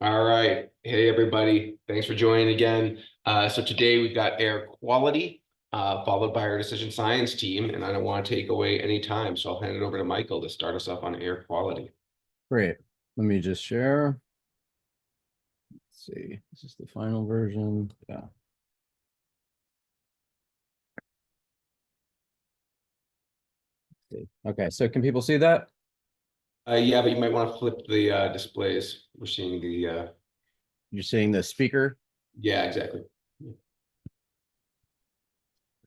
All right. Hey, everybody. Thanks for joining again. So today we've got air quality, followed by our decision science team, and I don't want to take away any time, so I'll hand it over to Michael to start us off on air quality. Great. Let me just share. Let's see. This is the final version. Yeah. Okay, so can people see that? Yeah, but you might want to flip the displays. We're seeing the, You're seeing the speaker. yeah, exactly. Let's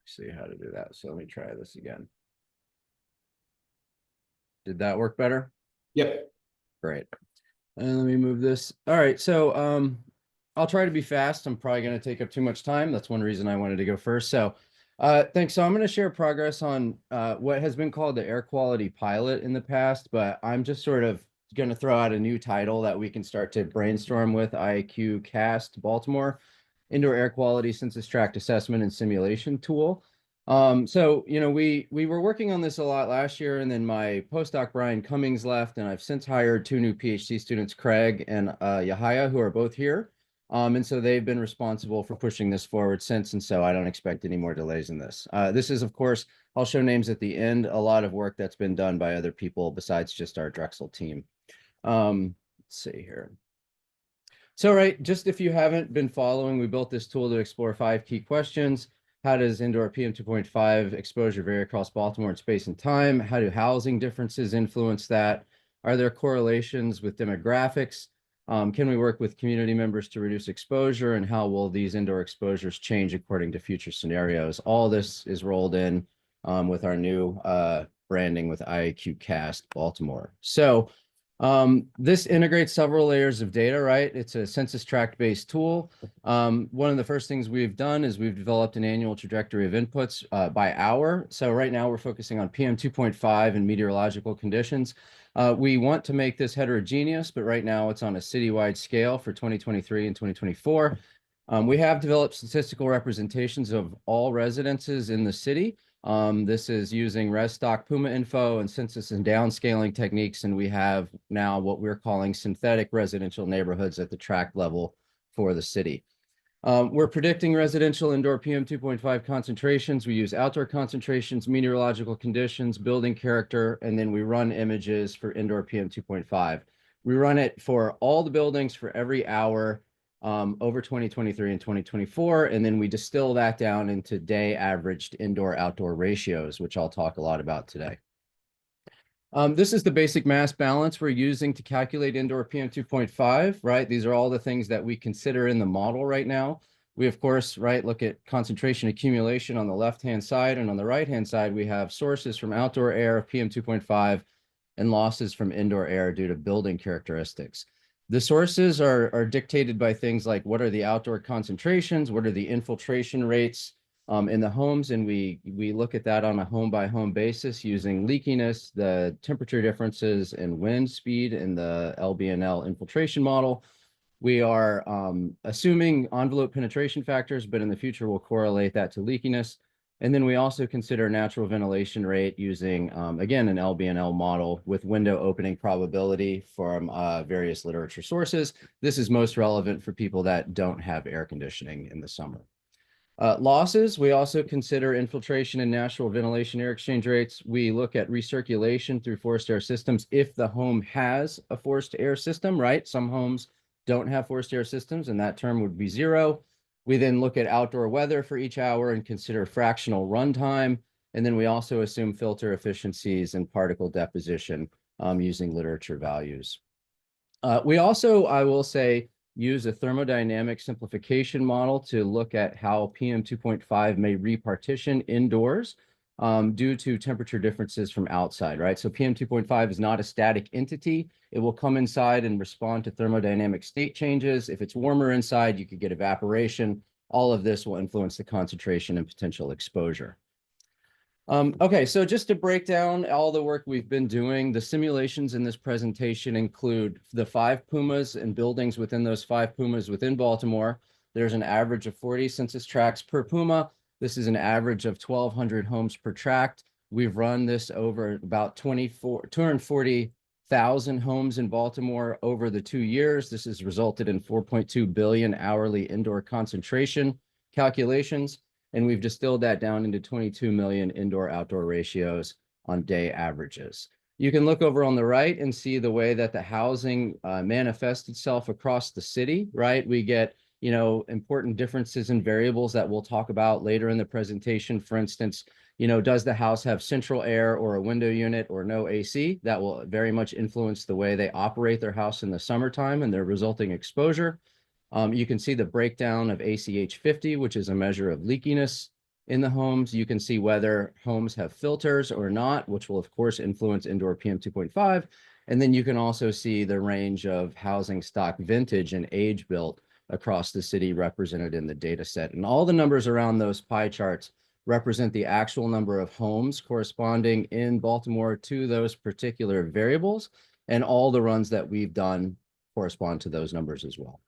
see how to do that. So let me try this again. Did that work better? Yep. Great. And let me move this. All right, so I'll try to be fast. I'm probably going to take up too much time. That's one reason I wanted to go first. So thanks. So I'm going to share progress on what has been called the air quality pilot in the past, but I'm just sort of going to throw out a new title that we can start to brainstorm with: IQ Cast Baltimore, Indoor Air Quality Census Tract Assessment and Simulation Tool. So we were working on this a lot last year, and then my postdoc Brian Cummings left, and I've since hired two new PhD students, Craig and Yahaya, who are both here. And so they've been responsible for pushing this forward since, and so I don't expect any more delays in this. This is, of course, I'll show names at the end, a lot of work that's been done by other people besides just our Drexel team. Let's see here. So, right, just if you haven't been following, we built this tool to explore 5 key questions. How does indoor PM 2.5 exposure vary across Baltimore in space and time? How do housing differences influence that? Are there correlations with demographics? Can we work with community members to reduce exposure? And how will these indoor exposures change according to future scenarios? All this is rolled in with our new branding with IAQ Cast Baltimore. So, this integrates several layers of data, right? It's a census tract based tool. One of the first things we've done is we've developed an annual trajectory of inputs by hour. So right now we're focusing on PM 2.5 and meteorological conditions. We want to make this heterogeneous, but right now it's on a citywide scale for 2023 and 2024. We have developed statistical representations of all residences in the city. This is using ResStock Puma info and census and downscaling techniques, and we have now what we're calling synthetic residential neighborhoods at the tract level for the city. We're predicting residential indoor PM 2.5 concentrations. We use outdoor concentrations, meteorological conditions, building character, and then we run images for indoor PM 2.5. We run it for all the buildings for every hour over 2023 and 2024, and then we distill that down into day averaged indoor-outdoor ratios, which I'll talk a lot about today. This is the basic mass balance we're using to calculate indoor PM 2.5, right? These are all the things that we consider in the model right now. We, of course, right, look at concentration accumulation on the left-hand side, and on the right-hand side, we have sources from outdoor air of PM 2.5 and losses from indoor air due to building characteristics. The sources are dictated by things like what are the outdoor concentrations, what are the infiltration rates in the homes, and we look at that on a home-by-home basis using leakiness, the temperature differences, and wind speed in the LBNL infiltration model. We are assuming envelope penetration factors, but in the future we'll correlate that to leakiness. And then we also consider natural ventilation rate using, again, an LBNL model with window opening probability from various literature sources. This is most relevant for people that don't have air conditioning in the summer. Losses, we also consider infiltration and natural ventilation air exchange rates. We look at recirculation through forced air systems if the home has a forced air system, right? Some homes don't have forced air systems, and that term would be 0. We then look at outdoor weather for each hour and consider fractional runtime. And then we also assume filter efficiencies and particle deposition using literature values. We also, I will say, use a thermodynamic simplification model to look at how PM 2.5 may repartition indoors due to temperature differences from outside, right? So PM 2.5 is not a static entity. It will come inside and respond to thermodynamic state changes. If it's warmer inside, you could get evaporation. All of this will influence the concentration and potential exposure. Okay, so just to break down all the work we've been doing, the simulations in this presentation include the 5 Pumas and buildings within those 5 Pumas within Baltimore. There's an average of 40 census tracts per Puma. This is an average of 1,200 homes per tract. We've run this over about 240 1,000 homes in Baltimore over the 2 years. This has resulted in 4.2 billion hourly indoor concentration calculations, and we've distilled that down into 22 million indoor-outdoor ratios on day averages. You can look over on the right and see the way that the housing manifests itself across the city, right? We get, important differences in variables that we'll talk about later in the presentation. For instance, does the house have central air or a window unit or no AC? That will very much influence the way they operate their house in the summertime and their resulting exposure. You can see the breakdown of ACH 50, which is a measure of leakiness in the homes. You can see whether homes have filters or not, which will of course influence indoor PM 2.5. And then you can also see the range of housing stock vintage and age built across the city represented in the data set. And all the numbers around those pie charts represent the actual number of homes corresponding in Baltimore to those particular variables, and all the runs that we've done correspond to those numbers as well.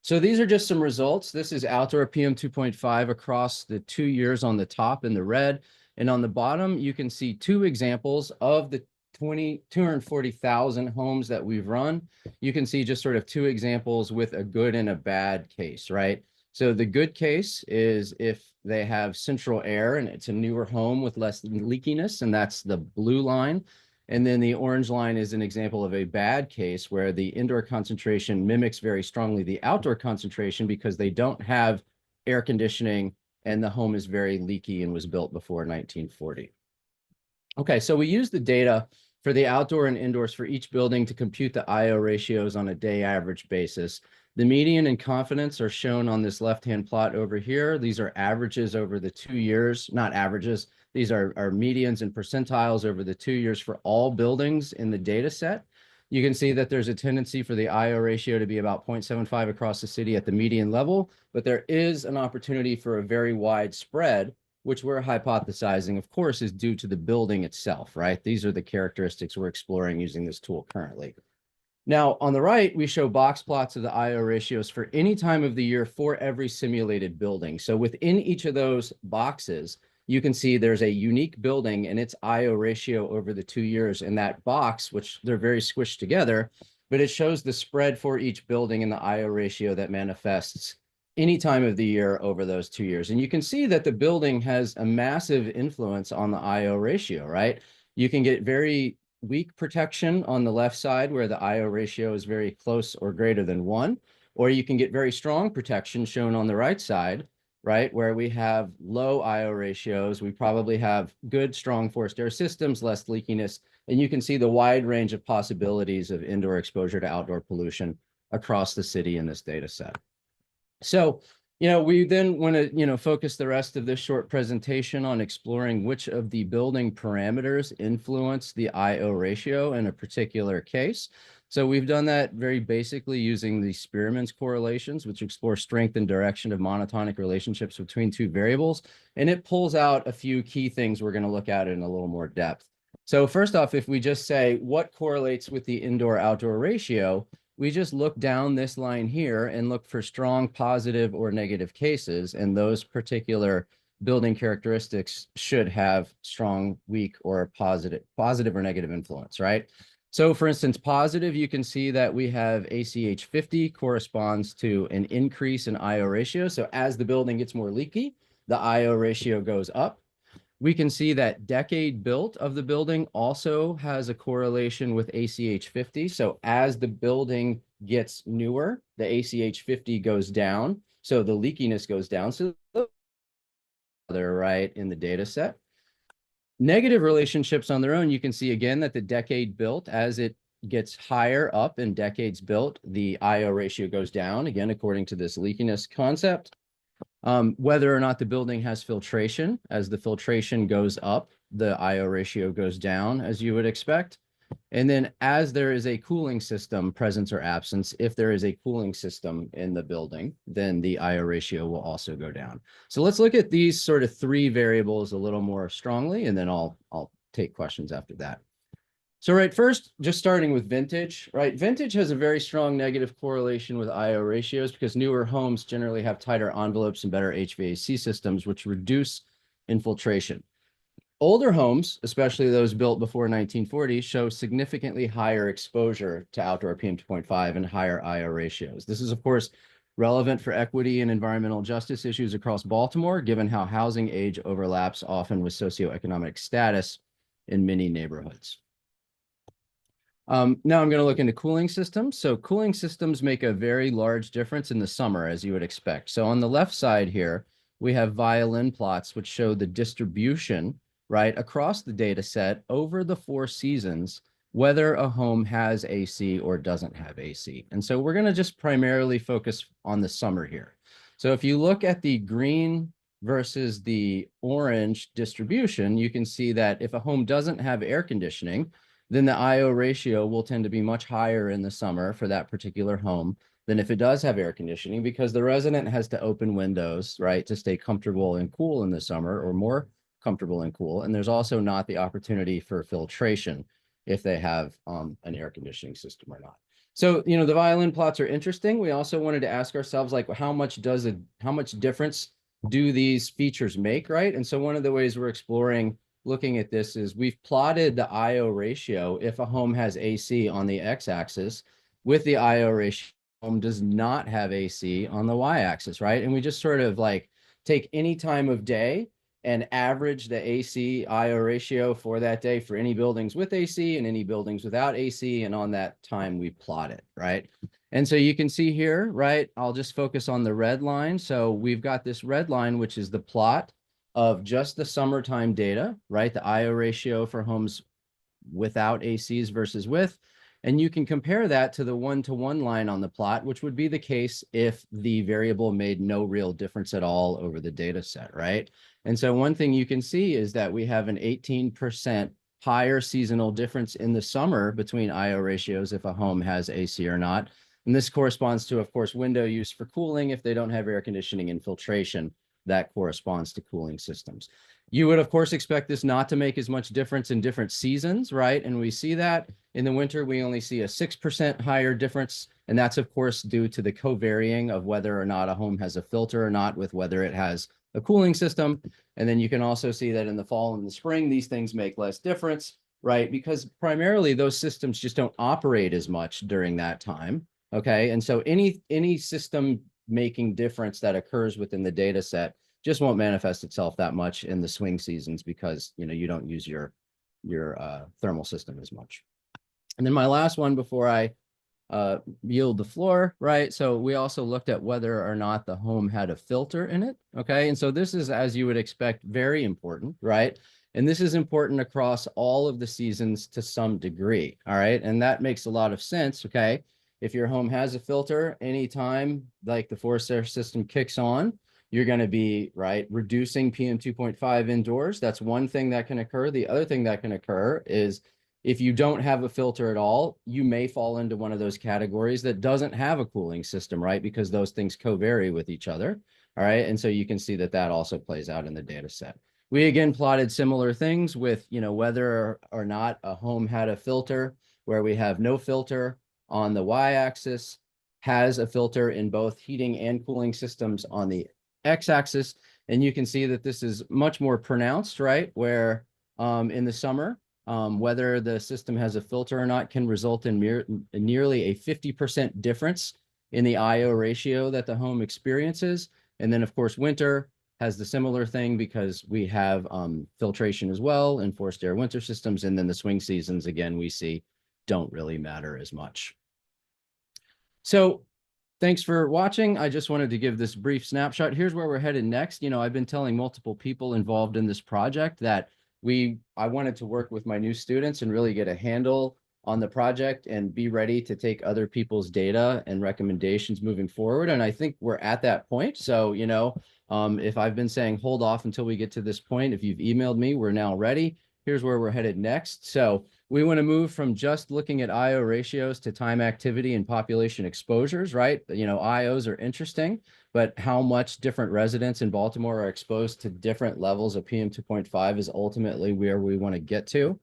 So these are just some results. This is outdoor PM 2.5 across the 2 years on the top in the red. And on the bottom, you can see 2 examples of the 240,000 homes that we've run. You can see just sort of 2 examples with a good and a bad case, right? So the good case is if they have central air and it's a newer home with less leakiness, and that's the blue line. And then the orange line is an example of a bad case where the indoor concentration mimics very strongly the outdoor concentration because they don't have air conditioning and the home is very leaky and was built before 1940. Okay, so we use the data for the outdoor and indoors for each building to compute the IO ratios on a day average basis. The median and confidence are shown on this left-hand plot over here. These are averages over the 2 years, not averages. These are medians and percentiles over the 2 years for all buildings in the data set. You can see that there's a tendency for the IO ratio to be about 0.75 across the city at the median level, but there is an opportunity for a very wide spread, which we're hypothesizing, of course, is due to the building itself, right? These are the characteristics we're exploring using this tool currently. Now, on the right, we show box plots of the IO ratios for any time of the year for every simulated building. So within each of those boxes, you can see there's a unique building and its IO ratio over the 2 years in that box, which they're very squished together, but it shows the spread for each building and the IO ratio that manifests any time of the year over those 2 years. And you can see that the building has a massive influence on the IO ratio, right? You can get very weak protection on the left side where the IO ratio is very close or greater than 1, or you can get very strong protection shown on the right side, right, where we have low IO ratios. We probably have good, strong forced air systems, less leakiness, and you can see the wide range of possibilities of indoor exposure to outdoor pollution across the city in this data set. So, we then want to, focus the rest of this short presentation on exploring which of the building parameters influence the IO ratio in a particular case. So we've done that very basically using the Spearman's correlations, which explore strength and direction of monotonic relationships between 2 variables. And it pulls out a few key things we're going to look at in a little more depth. So first off, if we just say what correlates with the indoor-outdoor ratio, we just look down this line here and look for strong positive or negative cases, and those particular building characteristics should have strong, weak, or positive or negative influence, right? So for instance, positive, you can see that we have ACH 50 corresponds to an increase in IO ratio. So as the building gets more leaky, the IO ratio goes up. We can see that decade built of the building also has a correlation with ACH 50. So as the building gets newer, the ACH 50 goes down. So the leakiness goes down. So they're right in the data set. Negative relationships on their own, you can see again that the decade built, as it gets higher up in decades built, the IO ratio goes down, again, according to this leakiness concept. Whether or not the building has filtration, as the filtration goes up, the IO ratio goes down, as you would expect. And then as there is a cooling system, presence or absence, if there is a cooling system in the building, then the IO ratio will also go down. So let's look at these sort of 3 variables a little more strongly, and then I'll take questions after that. So right, first, just starting with vintage, right? Vintage has a very strong negative correlation with IO ratios because newer homes generally have tighter envelopes and better HVAC systems, which reduce infiltration. Older homes, especially those built before 1940, show significantly higher exposure to outdoor PM2.5 and higher IO ratios. This is, of course, relevant for equity and environmental justice issues across Baltimore, given how housing age overlaps often with socioeconomic status in many neighborhoods. Now I'm going to look into cooling systems. So cooling systems make a very large difference in the summer, as you would expect. So on the left side here, we have violin plots, which show the distribution, right, across the data set over the 4 seasons, whether a home has AC or doesn't have AC. And so we're going to just primarily focus on the summer here. So if you look at the green versus the orange distribution, you can see that if a home doesn't have air conditioning, then the IO ratio will tend to be much higher in the summer for that particular home than if it does have air conditioning, because the resident has to open windows, right, to stay comfortable and cool in the summer, or more comfortable and cool. And there's also not the opportunity for filtration if they have an air conditioning system or not. So, you know, the violin plots are interesting. We also wanted to ask ourselves, like, how much difference do these features make, right? And so one of the ways we're exploring looking at this is we've plotted the IO ratio if a home has AC on the x-axis with the IO ratio home does not have AC on the y-axis, right? And we just sort of like take any time of day and average the AC IO ratio for that day for any buildings with AC and any buildings without AC, and on that time we plot it, right? And so you can see here, right, I'll just focus on the red line. So we've got this red line, which is the plot of just the summertime data, right? The IO ratio for homes without ACs versus with. And you can compare that to the 1-to-1 line on the plot, which would be the case if the variable made no real difference at all over the data set, right? And so one thing you can see is that we have an 18% higher seasonal difference in the summer between IO ratios if a home has AC or not. And this corresponds to, of course, window use for cooling if they don't have air conditioning and filtration. That corresponds to cooling systems. You would, of course, expect this not to make as much difference in different seasons, right? And we see that in the winter, we only see a 6% higher difference. And that's, of course, due to the co-varying of whether or not a home has a filter or not with whether it has a cooling system. And then you can also see that in the fall and the spring, these things make less difference, right? Because primarily those systems just don't operate as much during that time, okay? And so any system making difference that occurs within the data set just won't manifest itself that much in the swing seasons because, you know, you don't use your thermal system as much. And then my last one before I yield the floor, right? So we also looked at whether or not the home had a filter in it, okay? And so this is, as you would expect, very important, right? And this is important across all of the seasons to some degree, all right? And that makes a lot of sense, okay? If your home has a filter, anytime like the forced air system kicks on, you're going to be, right, reducing PM2.5 indoors. That's one thing that can occur. The other thing that can occur is if you don't have a filter at all, you may fall into one of those categories that doesn't have a cooling system, right? Because those things co-vary with each other, all right? And so you can see that that also plays out in the data set. We again plotted similar things with, you know, whether or not a home had a filter, where we have no filter on the y-axis, has a filter in both heating and cooling systems on the x-axis. And you can see that this is much more pronounced, right? Where in the summer, whether the system has a filter or not can result in nearly a 50% difference in the IO ratio that the home experiences. And then, of course, winter has the similar thing because we have filtration as well and forced air winter systems. And then the swing seasons, again, we see don't really matter as much. So thanks for watching. I just wanted to give this brief snapshot. Here's where we're headed next. You know, I've been telling multiple people involved in this project that I wanted to work with my new students and really get a handle on the project and be ready to take other people's data and recommendations moving forward. And I think we're at that point. So, you know, if I've been saying hold off until we get to this point, if you've emailed me, we're now ready. Here's where we're headed next. So we want to move from just looking at IO ratios to time activity and population exposures, right? You know, IOs are interesting, but how much different residents in Baltimore are exposed to different levels of PM2.5 is ultimately where we want to get to.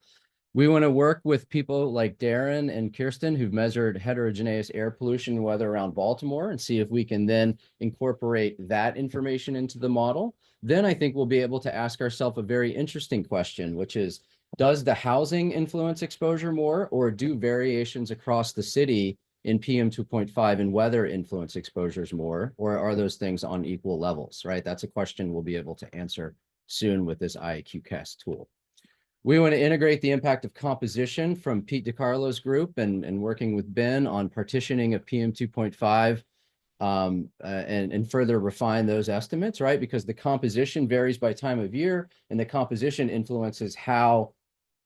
We want to work with people like Darren and Kirsten who've measured heterogeneous air pollution and weather around Baltimore and see if we can then incorporate that information into the model. Then I think we'll be able to ask ourselves a very interesting question, which is, does the housing influence exposure more, or do variations across the city in PM 2.5 and weather influence exposures more, or are those things on equal levels, right? That's a question we'll be able to answer soon with this IAQ-CAST tool. We want to integrate the impact of composition from Pete DiCarlo's group and working with Ben on partitioning of PM 2.5 and further refine those estimates, right? Because the composition varies by time of year, and the composition influences how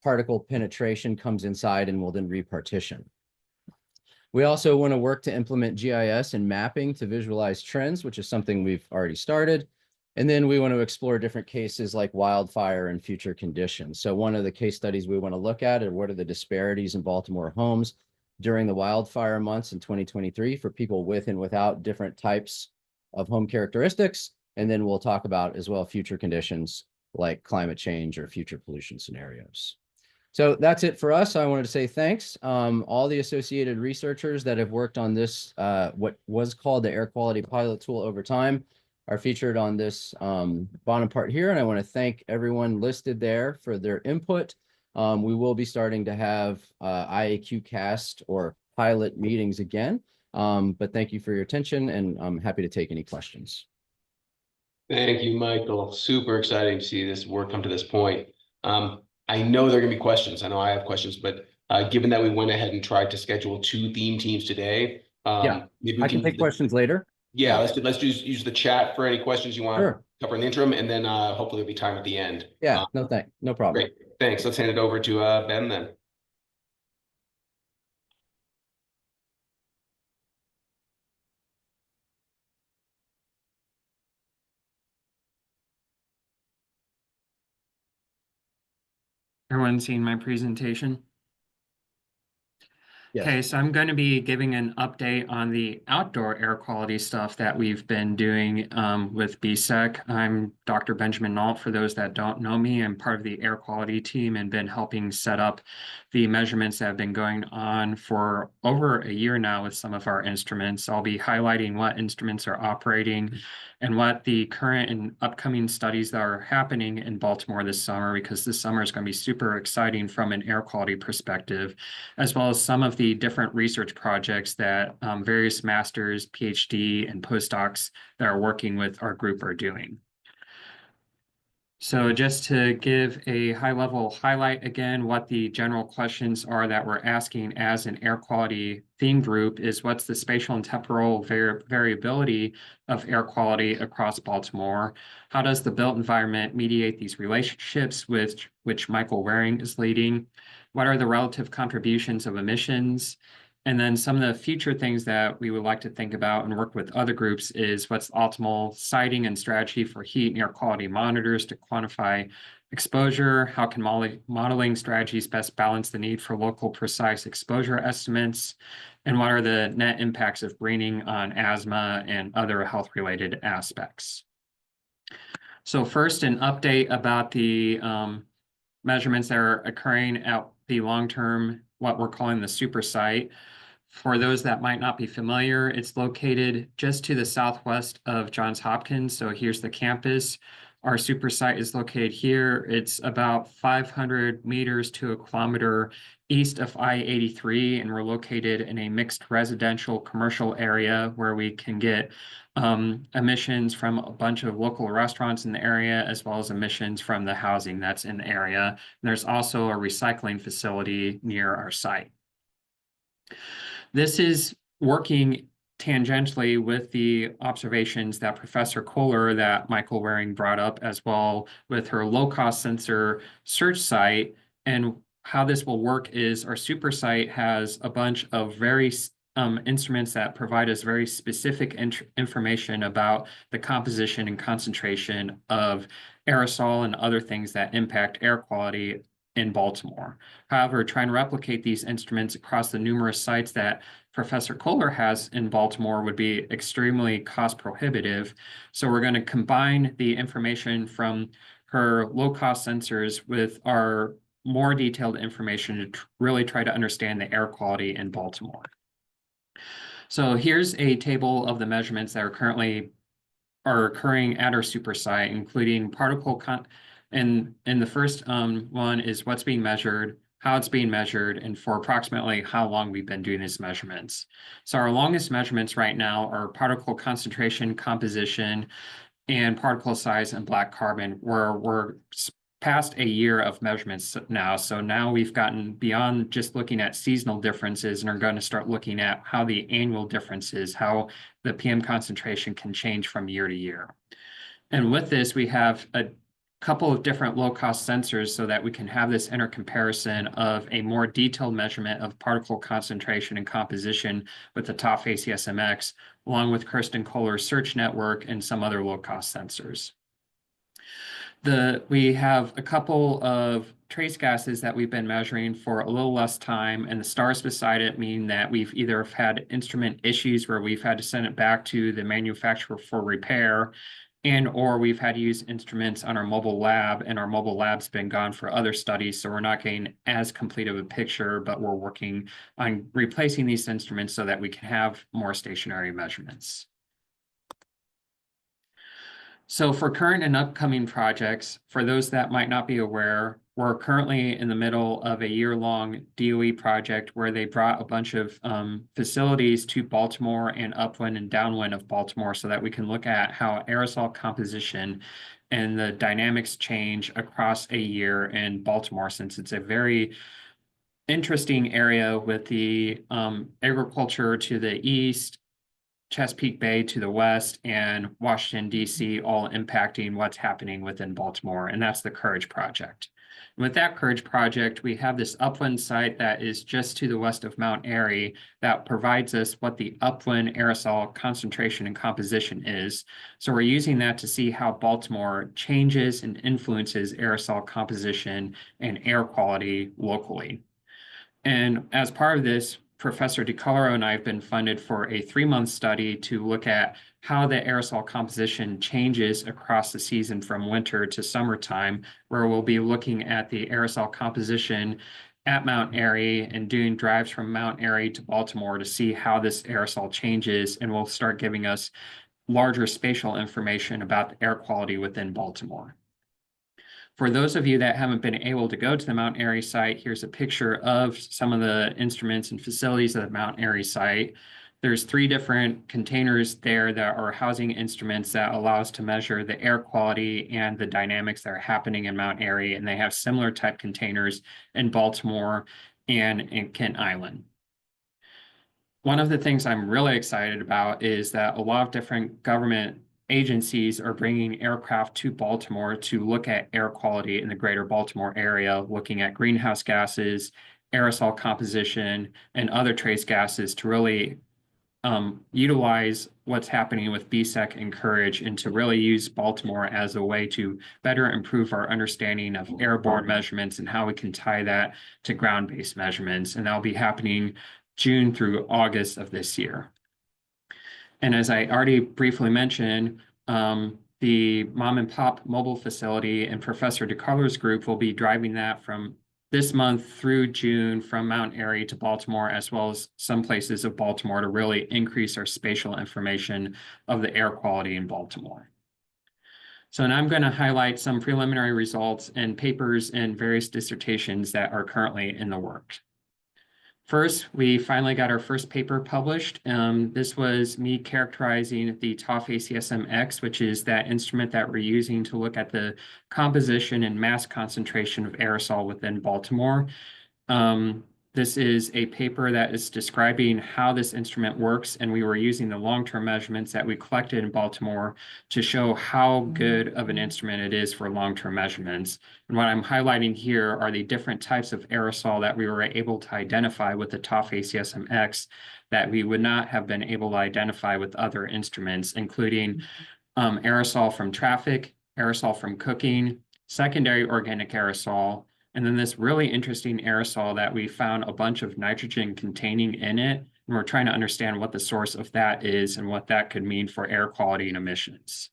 particle penetration comes inside and will then repartition. We also want to work to implement GIS and mapping to visualize trends, which is something we've already started. And then we want to explore different cases like wildfire and future conditions. So one of the case studies we want to look at are what are the disparities in Baltimore homes during the wildfire months in 2023 for people with and without different types of home characteristics. And then we'll talk about as well future conditions like climate change or future pollution scenarios. So that's it for us. I wanted to say thanks. All the associated researchers that have worked on this, what was called the air quality pilot tool over time, are featured on this bottom part here. And I want to thank everyone listed there for their input. We will be starting to have IAQ cast or pilot meetings again. But thank you for your attention, and I'm happy to take any questions. Thank you, Michael. Super exciting to see this work come to this point. I know there are going to be questions. I know I have questions, but given that we went ahead and tried to schedule 2 theme teams today, yeah, maybe we I can take questions later. Yeah, let's use the chat for any questions you want to cover in the interim, and then hopefully there'll be time at the end. Yeah, no problem. Great, thanks. Let's hand it over to Ben then. Everyone seen my presentation? Yes. Okay, so I'm going to be giving an update on the outdoor air quality stuff that we've been doing with BSEC. I'm Dr. Benjamin Nault. For those that don't know me, I'm part of the air quality team and been helping set up the measurements that have been going on for over a year now with some of our instruments. I'll be highlighting what instruments are operating and what the current and upcoming studies that are happening in Baltimore this summer, because this summer is going to be super exciting from an air quality perspective, as well as some of the different research projects that various masters, PhD, and postdocs that are working with our group are doing. So just to give a high-level highlight again, what the general questions are that we're asking as an air quality theme group is, what's the spatial and temporal variability of air quality across Baltimore? How does the built environment mediate these relationships, which Michael Waring is leading? What are the relative contributions of emissions? And then some of the future things that we would like to think about and work with other groups is, what's the optimal siting and strategy for heat and air quality monitors to quantify exposure? How can modeling strategies best balance the need for local precise exposure estimates? And what are the net impacts of greening on asthma and other health-related aspects? So first, an update about the measurements that are occurring at the long-term, what we're calling the super site. For those that might not be familiar, it's located just to the southwest of Johns Hopkins. So here's the campus. Our super site is located here. It's about 500 meters to a kilometer east of I-83, and we're located in a mixed residential commercial area where we can get emissions from a bunch of local restaurants in the area, as well as emissions from the housing that's in the area. And there's also a recycling facility near our site. This is working tangentially with the observations that Professor Kohler, that Michael Waring brought up, as well with her low-cost sensor search site. And how this will work is, our super site has a bunch of very instruments that provide us very specific information about the composition and concentration of aerosol and other things that impact air quality in Baltimore. However, trying to replicate these instruments across the numerous sites that Professor Kohler has in Baltimore would be extremely cost prohibitive. So we're going to combine the information from her low-cost sensors with our more detailed information to really try to understand the air quality in Baltimore. So here's a table of the measurements that are occurring at our super site, including and the first one is what's being measured, how it's being measured, and for approximately how long we've been doing these measurements. So our longest measurements right now are particle concentration, composition, and particle size and black carbon, where we're past a year of measurements now. So now we've gotten beyond just looking at seasonal differences and are going to start looking at how the annual differences, how the PM concentration can change from year to year. And with this, we have a couple of different low-cost sensors so that we can have this intercomparison of a more detailed measurement of particle concentration and composition with the TOF ACSMX, along with Kirsten Kohler's search network and some other low-cost sensors. We have a couple of trace gases that we've been measuring for a little less time, and the stars beside it mean that we've either had instrument issues where we've had to send it back to the manufacturer for repair, or we've had to use instruments on our mobile lab, and our mobile lab's been gone for other studies, so we're not getting as complete of a picture, but we're working on replacing these instruments so that we can have more stationary measurements. So for current and upcoming projects, for those that might not be aware, we're currently in the middle of a year-long DOE project where they brought a bunch of facilities to Baltimore and upwind and downwind of Baltimore so that we can look at how aerosol composition and the dynamics change across a year in Baltimore, since it's a very interesting area with the agriculture to the east, Chesapeake Bay to the west, and Washington, D.C., all impacting what's happening within Baltimore, and that's the Courage Project. And with that Courage Project, we have this upwind site that is just to the west of Mount Airy that provides us what the upwind aerosol concentration and composition is. So we're using that to see how Baltimore changes and influences aerosol composition and air quality locally. And as part of this, Professor DiColoro and I have been funded for a 3-month study to look at how the aerosol composition changes across the season from winter to summertime, where we'll be looking at the aerosol composition at Mount Airy and doing drives from Mount Airy to Baltimore to see how this aerosol changes, and will start giving us larger spatial information about the air quality within Baltimore. For those of you that haven't been able to go to the Mount Airy site, here's a picture of some of the instruments and facilities at the Mount Airy site. There's 3 different containers there that are housing instruments that allow us to measure the air quality and the dynamics that are happening in Mount Airy, and they have similar type containers in Baltimore and in Kent Island. One of the things I'm really excited about is that a lot of different government agencies are bringing aircraft to Baltimore to look at air quality in the greater Baltimore area, looking at greenhouse gases, aerosol composition, and other trace gases to really utilize what's happening with BSEC and Courage, and to really use Baltimore as a way to better improve our understanding of airborne measurements and how we can tie that to ground-based measurements. And that'll be happening June through August of this year. And as I already briefly mentioned, the mom and pop mobile facility and Professor DiCarlo's group will be driving that from this month through June from Mount Airy to Baltimore, as well as some places of Baltimore, to really increase our spatial information of the air quality in Baltimore. So now I'm going to highlight some preliminary results and papers and various dissertations that are currently in the works. First, we finally got our first paper published. This was me characterizing the TOF ACSMX, which is that instrument that we're using to look at the composition and mass concentration of aerosol within Baltimore. This is a paper that is describing how this instrument works, and we were using the long-term measurements that we collected in Baltimore to show how good of an instrument it is for long-term measurements. And what I'm highlighting here are the different types of aerosol that we were able to identify with the TOF ACSMX that we would not have been able to identify with other instruments, including aerosol from traffic, aerosol from cooking, secondary organic aerosol, and then this really interesting aerosol that we found a bunch of nitrogen containing in it. And we're trying to understand what the source of that is and what that could mean for air quality and emissions.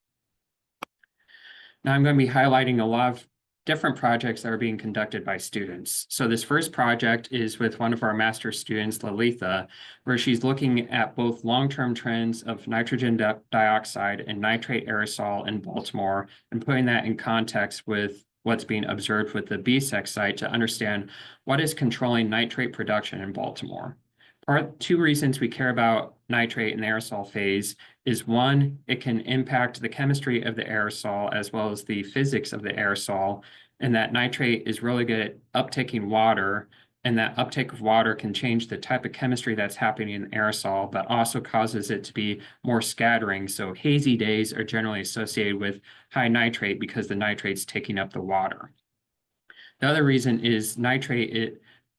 Now I'm going to be highlighting a lot of different projects that are being conducted by students. So this first project is with one of our master's students, Lalitha, where she's looking at both long-term trends of nitrogen dioxide and nitrate aerosol in Baltimore and putting that in context with what's being observed with the BSEC site to understand what is controlling nitrate production in Baltimore. Two reasons we care about nitrate in the aerosol phase is one, it can impact the chemistry of the aerosol as well as the physics of the aerosol, and that nitrate is really good at uptaking water, and that uptake of water can change the type of chemistry that's happening in the aerosol, but also causes it to be more scattering. So hazy days are generally associated with high nitrate because the nitrate's taking up the water. The other reason is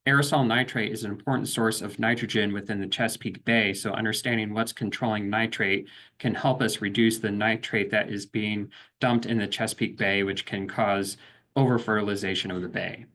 aerosol nitrate is an important source of nitrogen within the Chesapeake Bay. So understanding what's controlling nitrate can help us reduce the nitrate that is being dumped in the Chesapeake Bay, which can cause over-fertilization of the bay.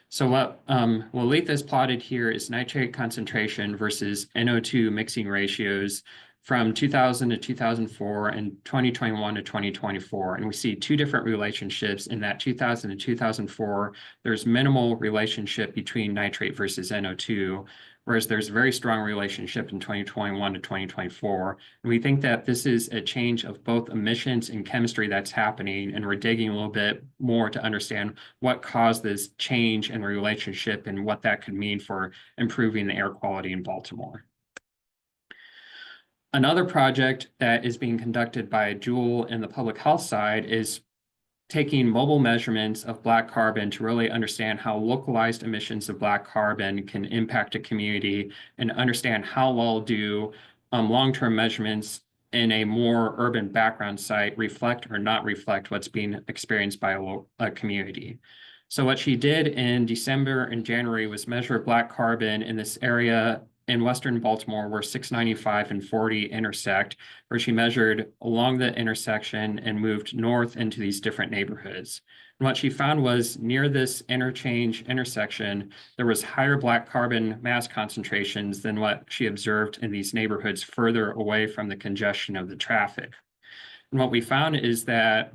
So what Lalitha's plotted here is nitrate concentration versus NO2 mixing ratios from 2000 to 2004 and 2021 to 2024. And we see two different relationships in that 2000 to 2004, there's minimal relationship between nitrate versus NO2, whereas there's a very strong relationship in 2021 to 2024. And we think that this is a change of both emissions and chemistry that's happening, and we're digging a little bit more to understand what caused this change in the relationship and what that could mean for improving the air quality in Baltimore. Another project that is being conducted by Jewel in the public health side is taking mobile measurements of black carbon to really understand how localized emissions of black carbon can impact a community and understand how well do long-term measurements in a more urban background site reflect or not reflect what's being experienced by a community. So what she did in December and January was measure black carbon in this area in Western Baltimore where 695 and 40 intersect, where she measured along the intersection and moved north into these different neighborhoods. And what she found was near this intersection, there was higher black carbon mass concentrations than what she observed in these neighborhoods further away from the congestion of the traffic. And what we found is that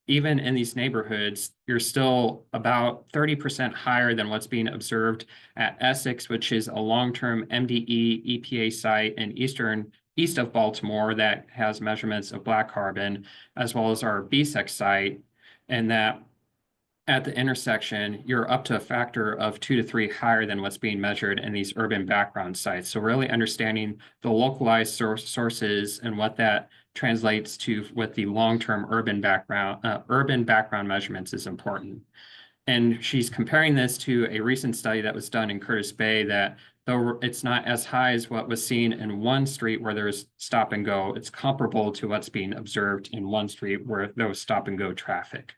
even in these neighborhoods, you're still about 30% higher than what's being observed at Essex, which is a long-term MDE EPA site in east of Baltimore that has measurements of black carbon, as well as our BSEC site, and that at the intersection, you're up to a factor of 2 to 3 higher than what's being measured in these urban background sites. So really understanding the localized sources and what that translates to with the long-term urban background measurements is important. And she's comparing this to a recent study that was done in Curtis Bay that though it's not as high as what was seen in one street where there's stop and go, it's comparable to what's being observed in one street where there was stop and go traffic.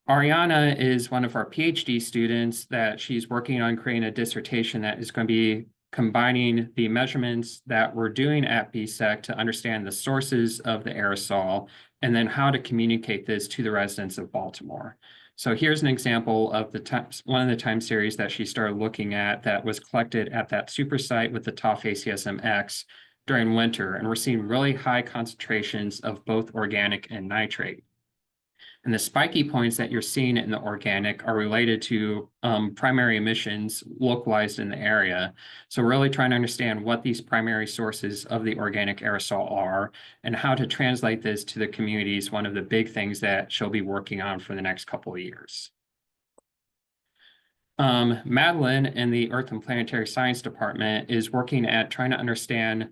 Ariana is one of our PhD students that she's working on creating a dissertation that is going to be combining the measurements that we're doing at BSEC to understand the sources of the aerosol and then how to communicate this to the residents of Baltimore. So here's an example of one of the time series that she started looking at that was collected at that super site with the TOF ACSMX during winter. And we're seeing really high concentrations of both organic and nitrate. And the spiky points that you're seeing in the organic are related to primary emissions localized in the area. So really trying to understand what these primary sources of the organic aerosol are and how to translate this to the community is one of the big things that she'll be working on for the next couple of years. Madeline in the Earth and Planetary Science Department is working at trying to understand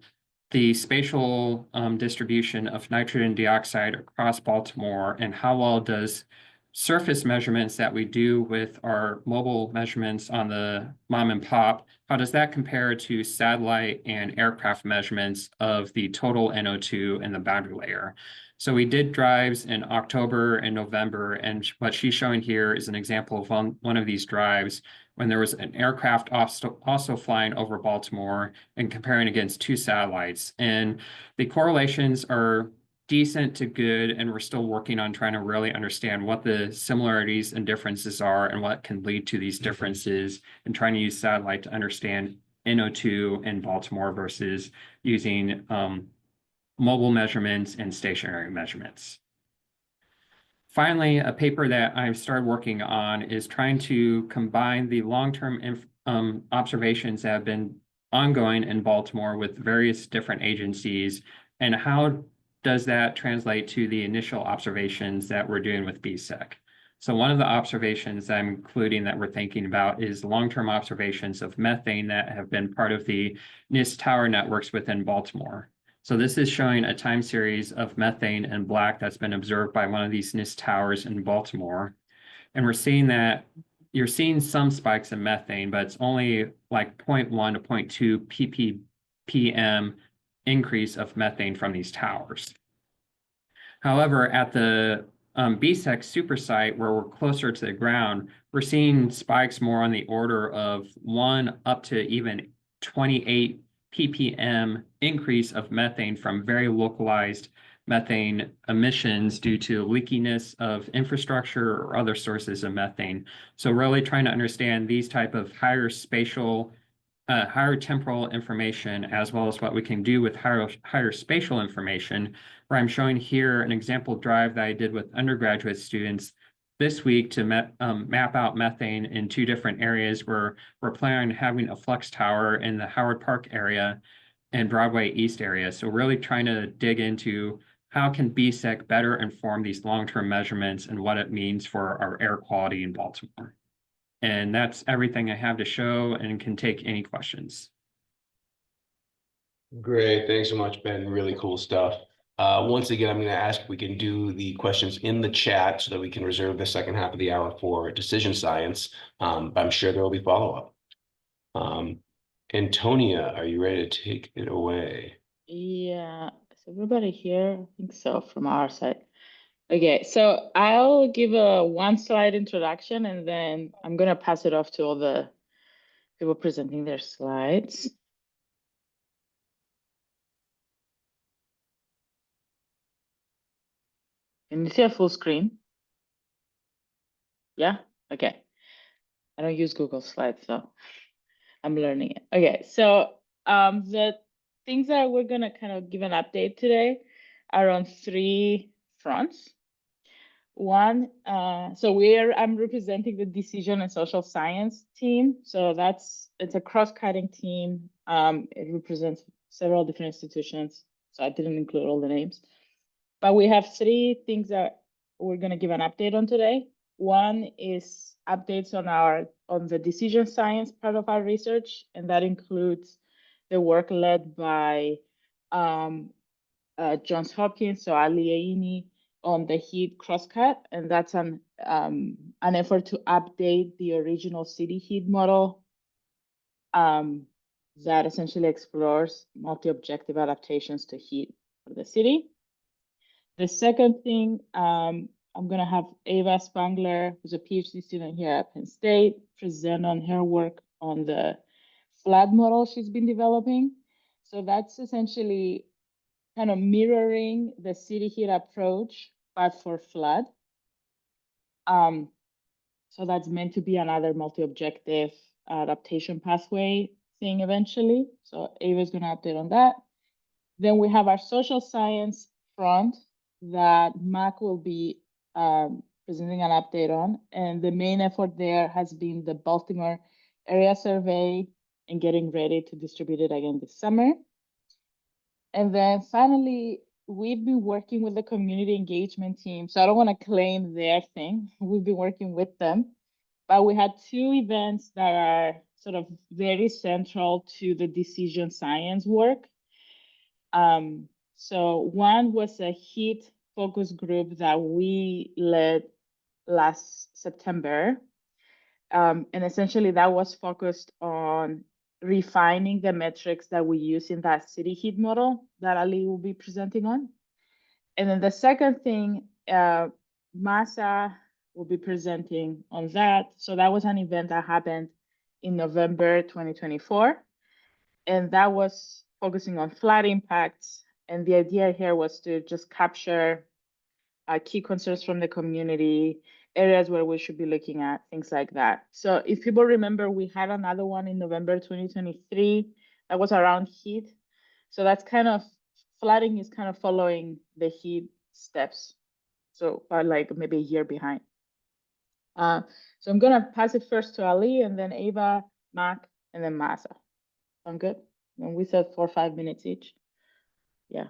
the spatial distribution of nitrogen dioxide across Baltimore and how well does surface measurements that we do with our mobile measurements on the mom and pop, how does that compare to satellite and aircraft measurements of the total NO2 and the boundary layer? So we did drives in October and November, and what she's showing here is an example of one of these drives when there was an aircraft also flying over Baltimore and comparing against 2 satellites. And the correlations are decent to good, and we're still working on trying to really understand what the similarities and differences are and what can lead to these differences, and trying to use satellite to understand NO2 in Baltimore versus using mobile measurements and stationary measurements. Finally, a paper that I've started working on is trying to combine the long-term observations that have been ongoing in Baltimore with various different agencies, and how does that translate to the initial observations that we're doing with BSEC. So one of the observations I'm including that we're thinking about is long-term observations of methane that have been part of the NIST tower networks within Baltimore. So this is showing a time series of methane in black that's been observed by one of these NIST towers in Baltimore. And we're seeing that you're seeing some spikes in methane, but it's only like 0.1 to 0.2 ppm increase of methane from these towers. However, at the BSEC super site, where we're closer to the ground, we're seeing spikes more on the order of 1 up to even 28 ppm increase of methane from very localized methane emissions due to leakiness of infrastructure or other sources of methane. So really trying to understand these type of higher spatial, higher temporal information, as well as what we can do with higher spatial information, where I'm showing here an example drive that I did with undergraduate students this week to map out methane in 2 different areas where we're planning on having a flex tower in the Howard Park area and Broadway East area. So really trying to dig into how can BSEC better inform these long-term measurements and what it means for our air quality in Baltimore. And that's everything I have to show, and can take any questions. Great, thanks so much, Ben. Really cool stuff. Once again, I'm going to ask if we can do the questions in the chat so that we can reserve the second half of the hour for decision science. But I'm sure there will be follow-up. Antonia, are you ready to take it away? Yeah, is everybody here? I think so from our side. Okay, so I'll give a 1-slide introduction, and then I'm gonna pass it off to all the people presenting their slides. Can you see a full screen? Yeah, okay. I don't use Google Slides, so I'm learning it. Okay, so the things that we're gonna kind of give an update today are on 3 fronts. One, I'm representing the decision and social science team. So it's a cross-cutting team. It represents several different institutions. So I didn't include all the names, but we have 3 things that we're going to give an update on today. One is updates on the decision science part of our research, and that includes the work led by Johns Hopkins, so Ali Aini, on the heat crosscut, and that's an effort to update the original city heat model that essentially explores multi-objective adaptations to heat for the city. The second thing, I'm gonna have Ava Spangler, who's a PhD student here at Penn State, present on her work on the flood model she's been developing. So that's essentially kind of mirroring the city heat approach, but for flood. So that's meant to be another multi-objective adaptation pathway thing eventually. So Ava's gonna update on that. Then we have our social science front that Mac will be presenting an update on. And the main effort there has been the Baltimore area survey and getting ready to distribute it again this summer. And then finally, we've been working with the community engagement team. So I don't want to claim their thing. We've been working with them. But we had 2 events that are sort of very central to the decision science work. So one was a heat focus group that we led last September. And essentially that was focused on refining the metrics that we use in that city heat model that Ali will be presenting on. And then the second thing, Masa will be presenting on that. So that was an event that happened in November 2024. And that was focusing on flood impacts. And the idea here was to just capture key concerns from the community, areas where we should be looking at, things like that. So if people remember, we had another one in November 2023 that was around heat. So that's kind of, flooding is kind of following the heat steps. So about like maybe a year behind. So I'm gonna pass it first to Ali and then Ava, Mac, and then Masa. Sound good? And we said 4 or 5 minutes each. Yeah.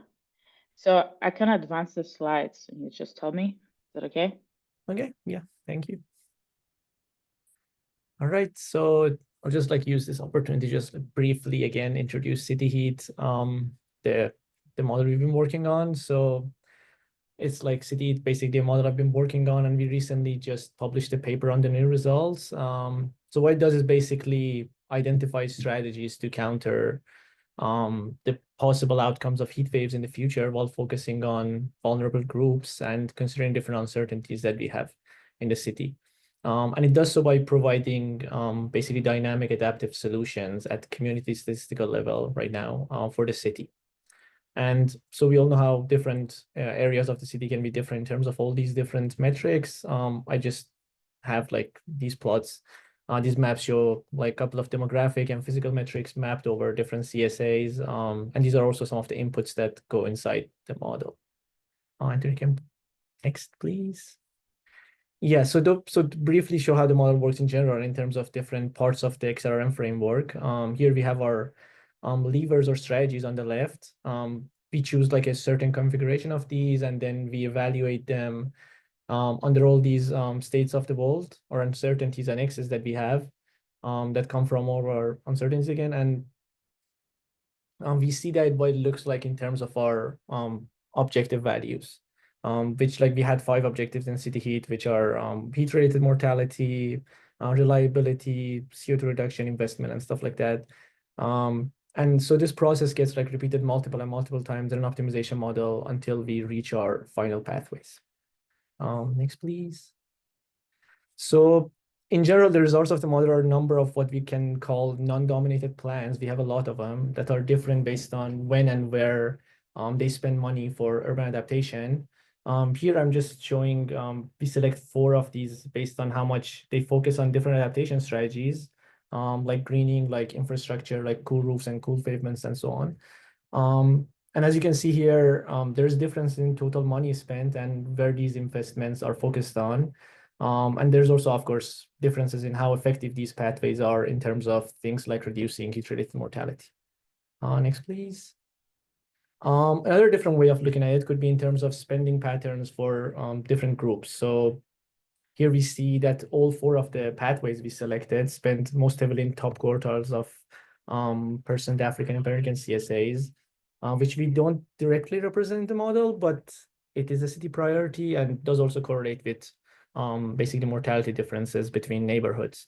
So I can advance the slides and you just tell me. Is that okay? Okay, yeah, thank you. All right, so I'll just like use this opportunity to just briefly again introduce City Heat, the model we've been working on. So it's like City Heat, basically a model I've been working on, and we recently just published a paper on the new results. So what it does is basically identify strategies to counter the possible outcomes of heat waves in the future while focusing on vulnerable groups and considering different uncertainties that we have in the city. And it does so by providing basically dynamic adaptive solutions at community statistical level right now for the city. And so we all know how different areas of the city can be different in terms of all these different metrics. I just have like these plots. These maps show like a couple of demographic and physical metrics mapped over different CSAs. And these are also some of the inputs that go inside the model. And you can next, please. Yeah, so to briefly show how the model works in general in terms of different parts of the XRM framework. Here we have our levers or strategies on the left. We choose like a certain configuration of these, and then we evaluate them under all these states of the world or uncertainties and X's that we have that come from all our uncertainties again. And we see that what it looks like in terms of our objective values, which like we had 5 objectives in City Heat, which are heat-related mortality, reliability, CO2 reduction, investment, and stuff like that. And so this process gets like repeated multiple times in an optimization model until we reach our final pathways. Next, please. So in general, the results of the model are a number of what we can call non-dominated plans. We have a lot of them that are different based on when and where they spend money for urban adaptation. Here, I'm just showing, we select 4 of these based on how much they focus on different adaptation strategies, like greening, like infrastructure, like cool roofs and cool pavements, and so on. And as you can see here, there's a difference in total money spent and where these investments are focused on. And there's also, of course, differences in how effective these pathways are in terms of things like reducing heat-related mortality. Next, please. Another different way of looking at it could be in terms of spending patterns for different groups. So here we see that all 4 of the pathways we selected spent most heavily in top quartiles of % African American CSAs, which we don't directly represent in the model, but it is a city priority and does also correlate with basically mortality differences between neighborhoods.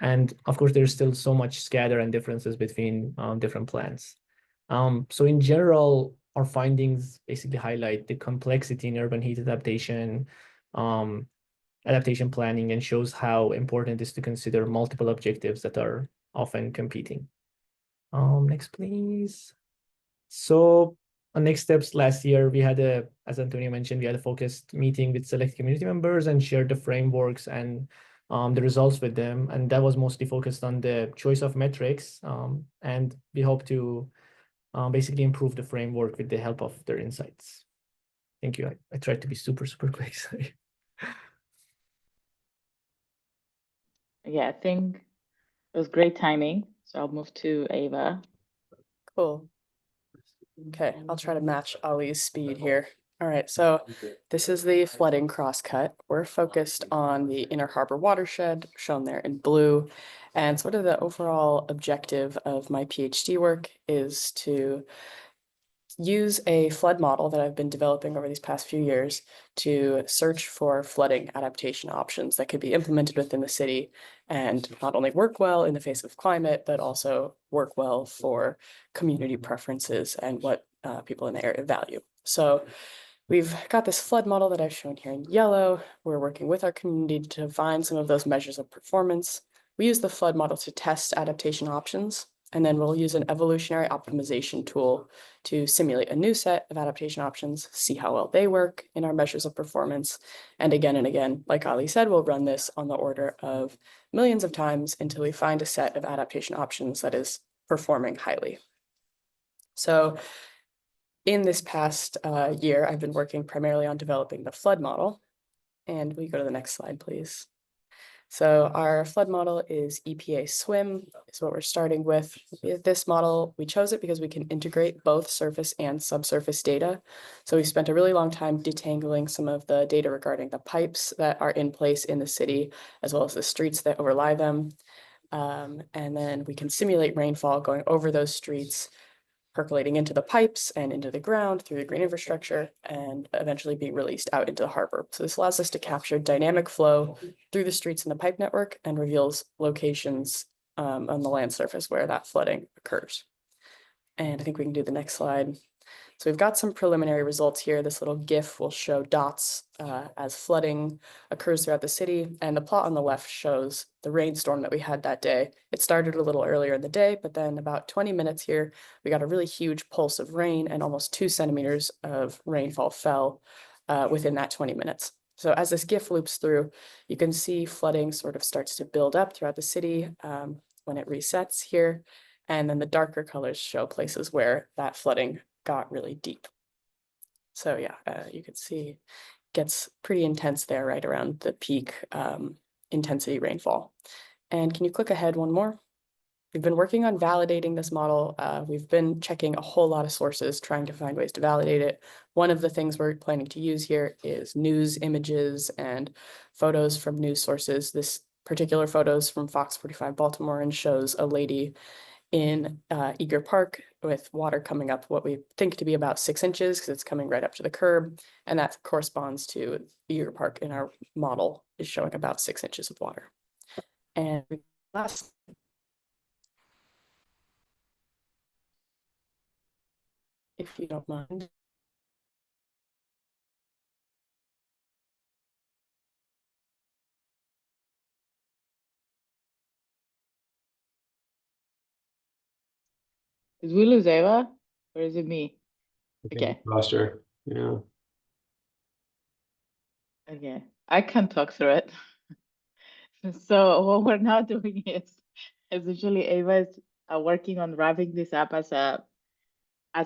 And of course, there's still so much scatter and differences between different plans. So in general, our findings basically highlight the complexity in urban heat adaptation, adaptation planning, and shows how important it is to consider multiple objectives that are often competing. Next, please. So on next steps, last year, we had as Antonio mentioned, we had a focused meeting with select community members and shared the frameworks and the results with them. And that was mostly focused on the choice of metrics. And we hope to basically improve the framework with the help of their insights. Thank you. I tried to be super quick. Sorry. Yeah, I think it was great timing. So I'll move to Ava. Cool. Okay, I'll try to match Ali's speed here. All right, so this is the flooding crosscut. We're focused on the Inner Harbor watershed, shown there in blue. And sort of the overall objective of my PhD work is to use a flood model that I've been developing over these past few years to search for flooding adaptation options that could be implemented within the city and not only work well in the face of climate, but also work well for community preferences and what people in the area value. So we've got this flood model that I've shown here in yellow. We're working with our community to define some of those measures of performance. We use the flood model to test adaptation options, and then we'll use an evolutionary optimization tool to simulate a new set of adaptation options, see how well they work in our measures of performance. And again, like Ali said, we'll run this on the order of millions of times until we find a set of adaptation options that is performing highly. So in this past year, I've been working primarily on developing the flood model. And we go to the next slide, please. So our flood model is EPA SWIM, is what we're starting with. This model, we chose it because we can integrate both surface and subsurface data. So we spent a really long time detangling some of the data regarding the pipes that are in place in the city, as well as the streets that overlie them. And then we can simulate rainfall going over those streets, percolating into the pipes and into the ground through the green infrastructure, and eventually being released out into the harbor. So this allows us to capture dynamic flow through the streets in the pipe network and reveals locations on the land surface where that flooding occurs. And I think we can do the next slide. So we've got some preliminary results here. This little GIF will show dots as flooding occurs throughout the city. And the plot on the left shows the rainstorm that we had that day. It started a little earlier in the day, but then about 20 minutes here, we got a really huge pulse of rain, and almost 2 centimeters of rainfall fell within that 20 minutes. So as this GIF loops through, you can see flooding sort of starts to build up throughout the city when it resets here. And then the darker colors show places where that flooding got really deep. So yeah, you can see gets pretty intense there right around the peak intensity rainfall. And can you click ahead one more? We've been working on validating this model. We've been checking a whole lot of sources, trying to find ways to validate it. One of the things we're planning to use here is news images and photos from news sources. This particular photo is from Fox 45 Baltimore and shows a lady in Eager Park with water coming up what we think to be about 6 inches, because it's coming right up to the curb. And that corresponds to Eager Park in our model is showing about 6 inches of water. And last, if you don't mind. Did we lose Ava, or is it me? Okay. Lost her. Yeah. Okay, I can talk through it. So what we're now doing is essentially Ava is working on wrapping this up as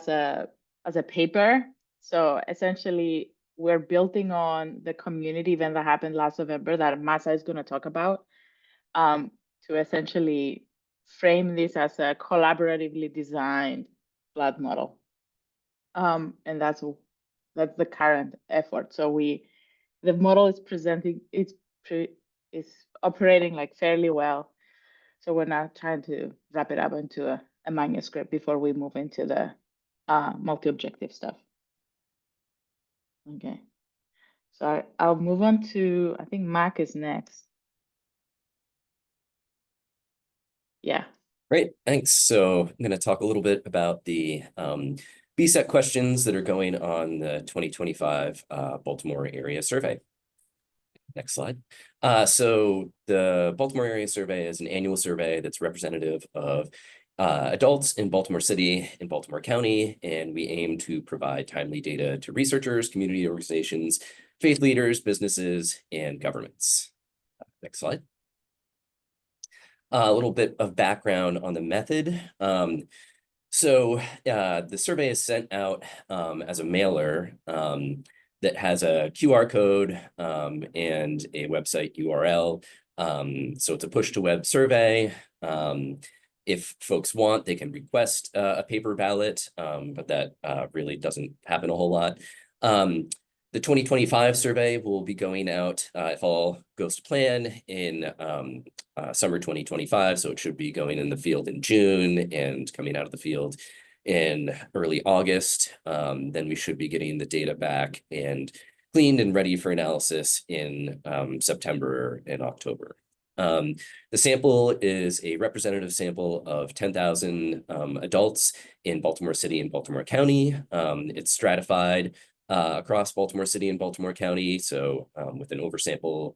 a paper. So essentially, we're building on the community event that happened last November that Masa is going to talk about, to essentially frame this as a collaboratively designed flood model. And that's the current effort. So the model is presenting, it's operating like fairly well. So we're now trying to wrap it up into a manuscript before we move into the multi-objective stuff. Okay, so I'll move on to, I think Mac is next. Yeah. Great, thanks. So I'm going to talk a little bit about the BSEC questions that are going on the 2025 Baltimore area survey. Next slide. So the Baltimore area survey is an annual survey that's representative of adults in Baltimore City and Baltimore County, and we aim to provide timely data to researchers, community organizations, faith leaders, businesses, and governments. Next slide. A little bit of background on the method. So the survey is sent out as a mailer that has a QR code and a website URL. So it's a push to web survey. If folks want, they can request a paper ballot, but that really doesn't happen a whole lot. The 2025 survey will be going out, if all goes to plan, in summer 2025. So it should be going in the field in June and coming out of the field in early August. Then we should be getting the data back and cleaned and ready for analysis in September and October. The sample is a representative sample of 10,000 adults in Baltimore City and Baltimore County. It's stratified across Baltimore City and Baltimore County, so with an oversample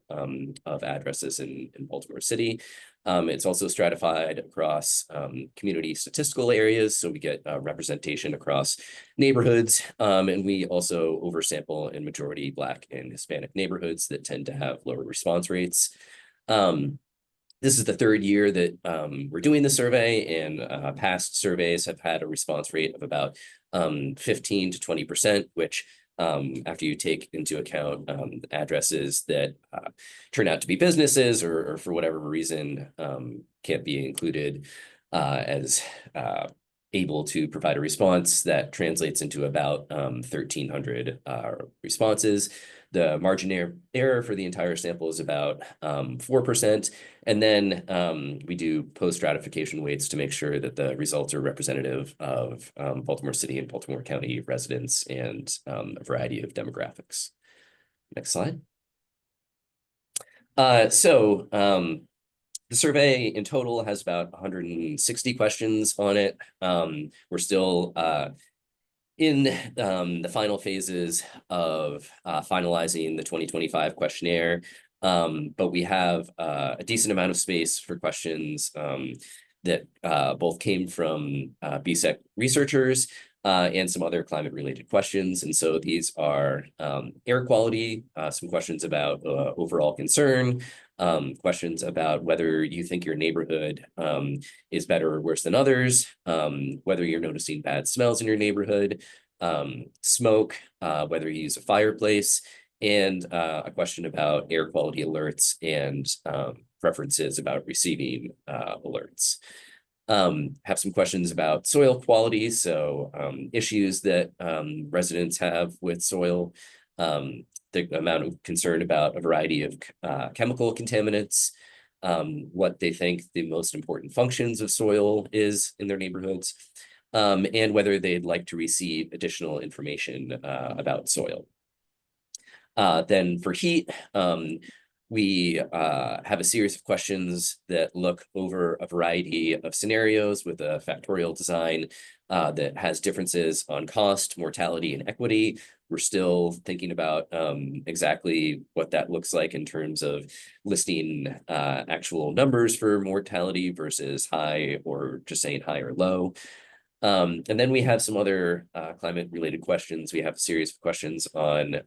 of addresses in Baltimore City. It's also stratified across community statistical areas, so we get representation across neighborhoods, and we also oversample in majority Black and Hispanic neighborhoods that tend to have lower response rates. This is the third year that we're doing the survey, and past surveys have had a response rate of about 15 to 20%, which after you take into account addresses that turn out to be businesses or for whatever reason can't be included as able to provide a response, that translates into about 1,300 responses. The margin error for the entire sample is about 4%. And then we do post-stratification weights to make sure that the results are representative of Baltimore City and Baltimore County residents and a variety of demographics. Next slide. The survey in total has about 160 questions on it. We're still in the final phases of finalizing the 2025 questionnaire, but we have a decent amount of space for questions that both came from BSEC researchers and some other climate-related questions. And so these are air quality, some questions about overall concern, questions about whether you think your neighborhood is better or worse than others, whether you're noticing bad smells in your neighborhood, smoke, whether you use a fireplace, and a question about air quality alerts and preferences about receiving alerts. Have some questions about soil quality, so issues that residents have with soil, the amount of concern about a variety of chemical contaminants, what they think the most important functions of soil is in their neighborhoods, and whether they'd like to receive additional information about soil. Then for heat, we have a series of questions that look over a variety of scenarios with a factorial design that has differences on cost, mortality, and equity. We're still thinking about exactly what that looks like in terms of listing actual numbers for mortality versus high, or just saying high or low. And then we have some other climate-related questions. We have a series of questions on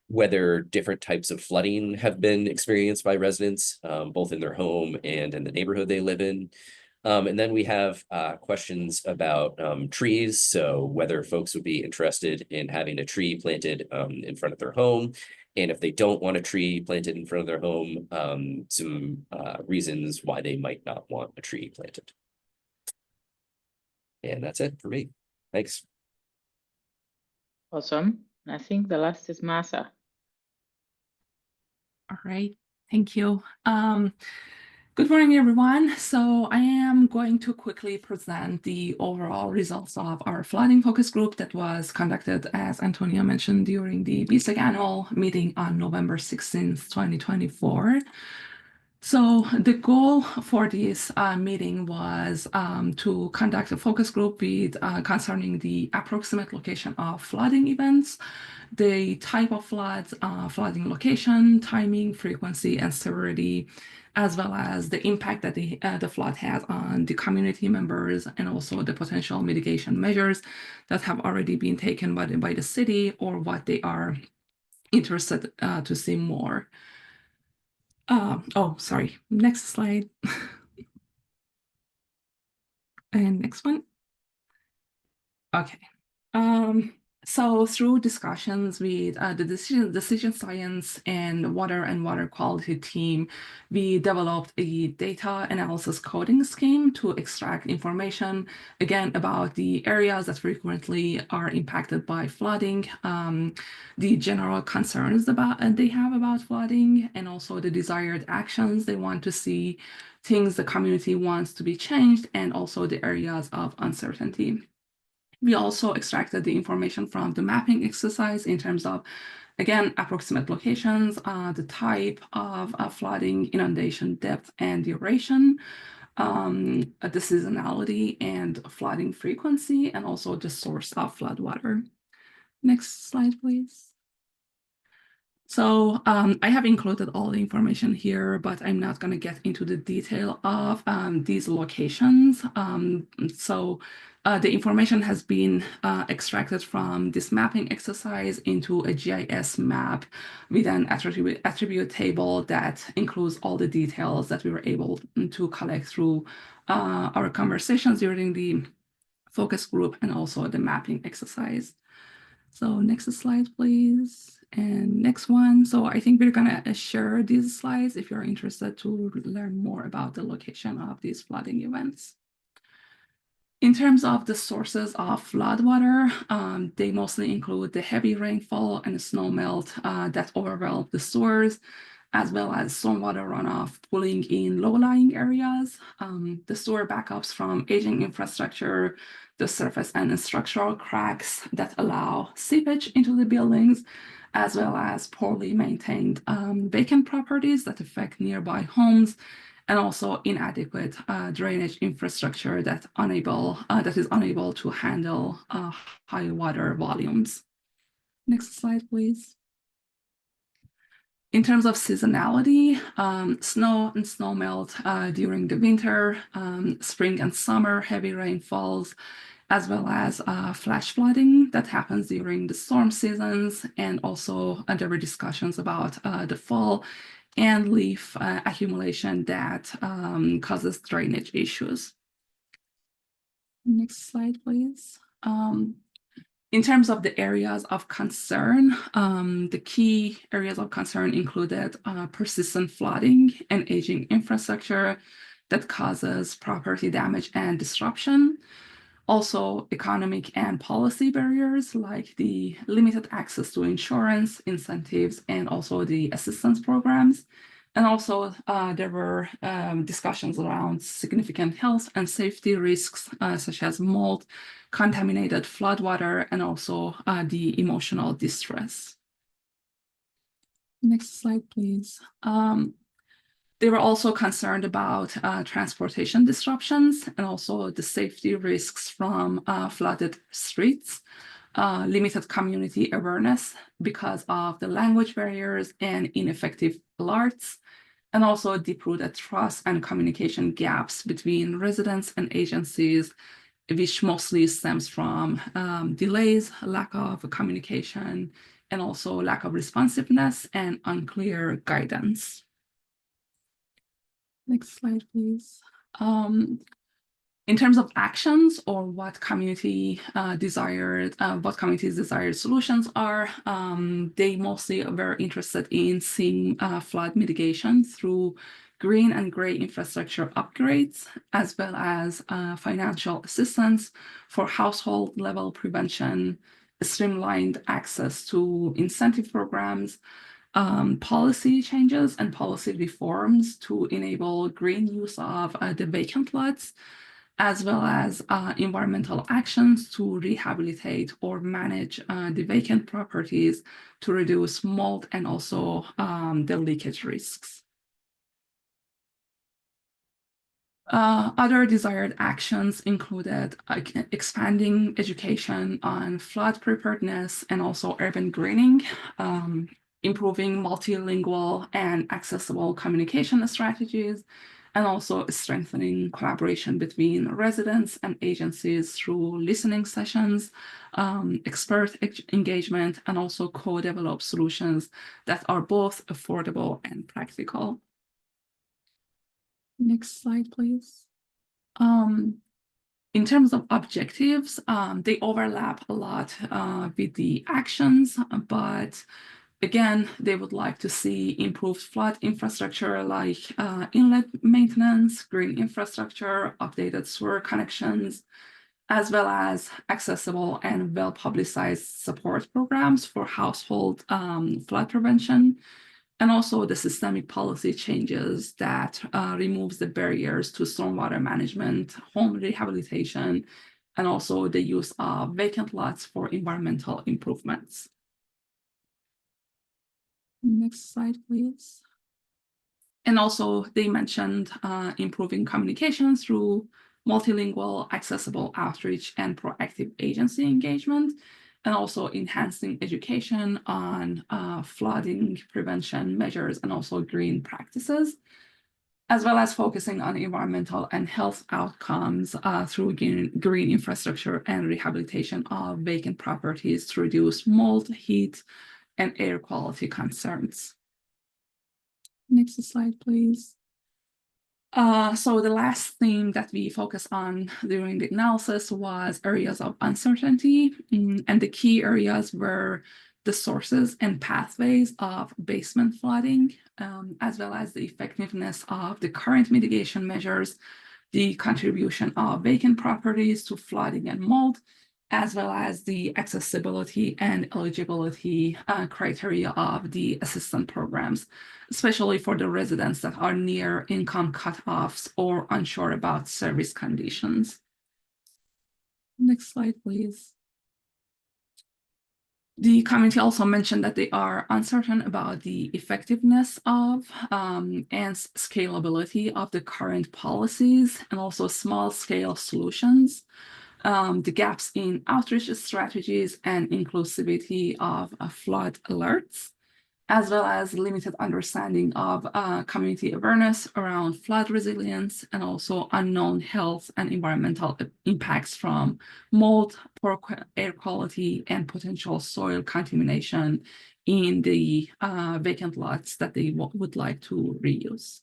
whether different types of flooding have been experienced by residents, both in their home and in the neighborhood they live in. And then we have questions about trees, so whether folks would be interested in having a tree planted in front of their home. And if they don't want a tree planted in front of their home, some reasons why they might not want a tree planted. And that's it for me. Thanks. Awesome. I think the last is Masa. All right, thank you. Good morning, everyone. So I am going to quickly present the overall results of our flooding focus group that was conducted, as Antonia mentioned, during the BSEC annual meeting on November 16th, 2024. So the goal for this meeting was to conduct a focus group with concerning the approximate location of flooding events, the type of floods, flooding location, timing, frequency, and severity, as well as the impact that the flood has on the community members, and also the potential mitigation measures that have already been taken by the city, or what they are interested to see more. Oh, sorry, next slide. And next one. Okay. So through discussions with the decision science and water quality team, we developed a data analysis coding scheme to extract information, again, about the areas that frequently are impacted by flooding, the general concerns they have about flooding, and also the desired actions they want to see, things the community wants to be changed, and also the areas of uncertainty. We also extracted the information from the mapping exercise in terms of, again, approximate locations, the type of flooding, inundation depth and duration, the seasonality and flooding frequency, and also the source of flood water. Next slide, please. So I have included all the information here, but I'm not going to get into the detail of these locations. The information has been extracted from this mapping exercise into a GIS map with an attribute table that includes all the details that we were able to collect through our conversations during the focus group and also the mapping exercise. So next slide, please. And next one. So I think we're gonna share these slides if you're interested to learn more about the location of these flooding events. In terms of the sources of floodwater, they mostly include the heavy rainfall and snowmelt that overwhelm the sewers, as well as stormwater runoff pooling in low-lying areas, the sewer backups from aging infrastructure, the surface and structural cracks that allow seepage into the buildings, as well as poorly maintained vacant properties that affect nearby homes, and also inadequate drainage infrastructure that is unable to handle high water volumes. Next slide, please. In terms of seasonality, snow and snowmelt during the winter, spring and summer heavy rainfalls, as well as flash flooding that happens during the storm seasons. And also there were discussions about the fall and leaf accumulation that causes drainage issues. Next slide, please. In terms of the areas of concern, the key areas of concern included persistent flooding and aging infrastructure that causes property damage and disruption. Also, economic and policy barriers like the limited access to insurance, incentives, and also the assistance programs. And also, there were discussions around significant health and safety risks, such as mold, contaminated floodwater, and also the emotional distress. Next slide, please. They were also concerned about transportation disruptions and also the safety risks from flooded streets, limited community awareness because of the language barriers and ineffective alerts, and also deep-rooted trust and communication gaps between residents and agencies, which mostly stems from delays, lack of communication, and also lack of responsiveness and unclear guidance. Next slide, please. In terms of actions or what communities' desired solutions are, they mostly were interested in seeing flood mitigation through green and gray infrastructure upgrades, as well as financial assistance for household level prevention, streamlined access to incentive programs, policy changes and policy reforms to enable green use of the vacant lots, as well as environmental actions to rehabilitate or manage the vacant properties to reduce mold and also the leakage risks. Other desired actions included expanding education on flood preparedness and also urban greening, improving multilingual and accessible communication strategies, and also strengthening collaboration between residents and agencies through listening sessions, expert engagement, and also co-develop solutions that are both affordable and practical. Next slide, please. In terms of objectives, they overlap a lot with the actions, but again, they would like to see improved flood infrastructure like inlet maintenance, green infrastructure, updated sewer connections, as well as accessible and well-publicized support programs for household flood prevention, and also the systemic policy changes that removes the barriers to stormwater management, home rehabilitation, and also the use of vacant lots for environmental improvements. Next slide, please. And also they mentioned improving communication through multilingual, accessible outreach and proactive agency engagement, and also enhancing education on flooding prevention measures and also green practices, as well as focusing on environmental and health outcomes through green infrastructure and rehabilitation of vacant properties to reduce mold, heat, and air quality concerns. Next slide, please. So the last theme that we focused on during the analysis was areas of uncertainty, and the key areas were the sources and pathways of basement flooding, as well as the effectiveness of the current mitigation measures, the contribution of vacant properties to flooding and mold, as well as the accessibility and eligibility criteria of the assistance programs, especially for the residents that are near income cutoffs or unsure about service conditions. Next slide, please. The committee also mentioned that they are uncertain about the effectiveness of and scalability of the current policies and also small-scale solutions. The gaps in outreach strategies and inclusivity of flood alerts, as well as limited understanding of community awareness around flood resilience and also unknown health and environmental impacts from mold, poor air quality, and potential soil contamination in the vacant lots that they would like to reuse.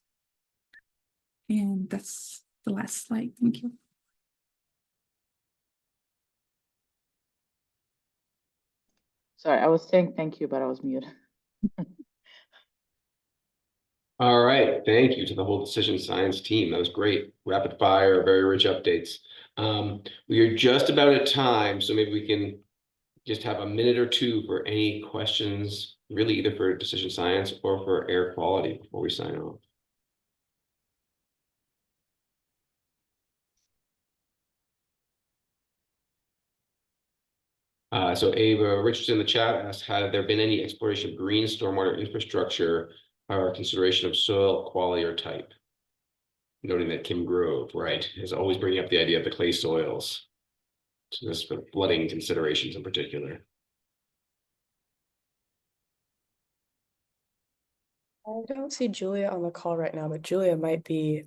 And that's the last slide. Thank you. Sorry, I was saying thank you, but I was muted. All right, thank you to the whole decision science team. That was great. Rapid fire, very rich updates. We are just about at time, so maybe we can just have a minute or two for any questions, really either for decision science or for air quality before we sign off. So Ava Richardson in the chat asked, have there been any exploration of green stormwater infrastructure or consideration of soil quality or type? Noting that Kim Grove, right, is always bringing up the idea of the clay soils. So this for flooding considerations in particular. I don't see Julia on the call right now, but Julia might be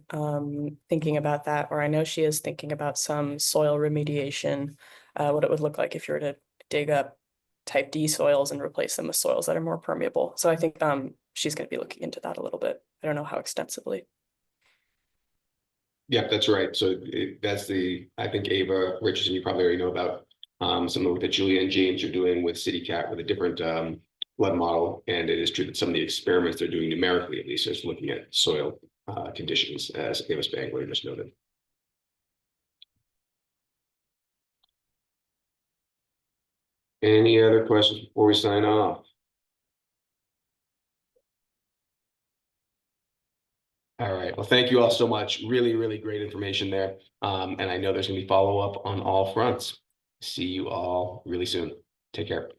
thinking about that, or I know she is thinking about some soil remediation, what it would look like if you were to dig up type D soils and replace them with soils that are more permeable. So I think she's going to be looking into that a little bit. I don't know how extensively. Yeah, that's right. So that's I think Ava Richardson, you probably already know about some of the work that Julia and James are doing with CityCat with a different flood model. And it is true that some of the experiments they're doing numerically, at least, is looking at soil conditions, as Ava Spangler just noted. Any other questions before we sign off? All right. Well, thank you all so much. Really, really great information there. And I know there's going to be follow-up on all fronts. See you all really soon. Take care.